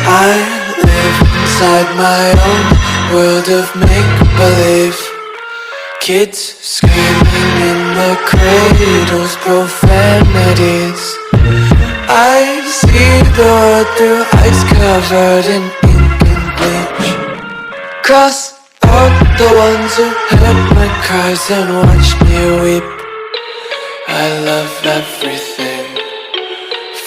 I live inside my own world of make-believe. Kids screaming in the cradles, profanities. I see the world through eyes covered in ink and bleach. Cross out the ones who heard my cries and watched me weep. I love everything.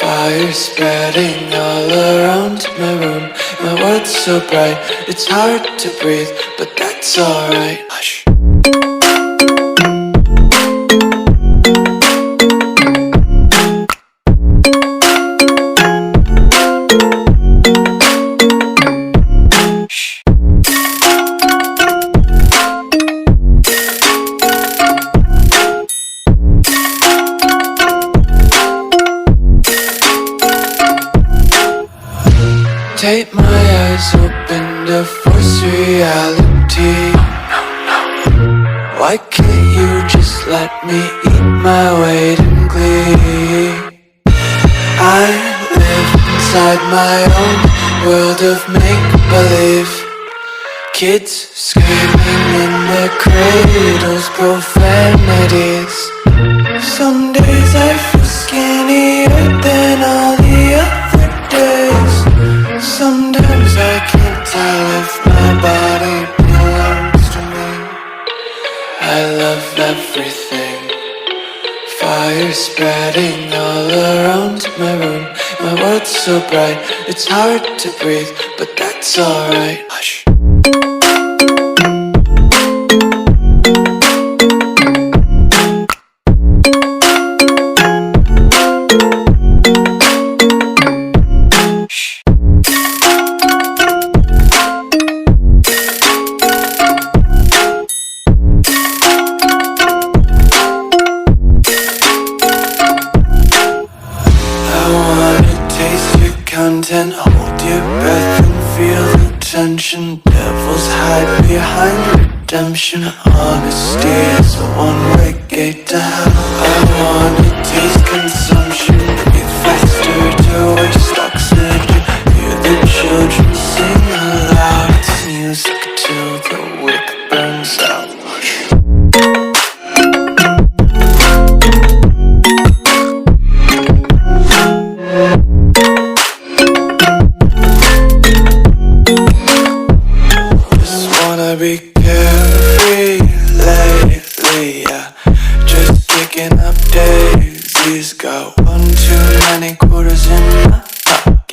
Fire spreading all around my room. My world's so bright, it's hard to breathe, but that's alright. Hush. Tape my eyes open to force reality. Why can't you just let me eat my weight in glee? I live inside my own world of make-believe. Kids screaming in their cradles, profanities. Some days I feel skinnier than all the other days. Sometimes I can't tell if my body belongs to me. I love everything. Fire spreading all around my room. My world's so bright, it's hard to breathe, but that's alright. Hush. Content, hold your breath and feel the tension. Devils hide behind redemption. Honesty is a one-way gate to hell. I wanna taste consumption.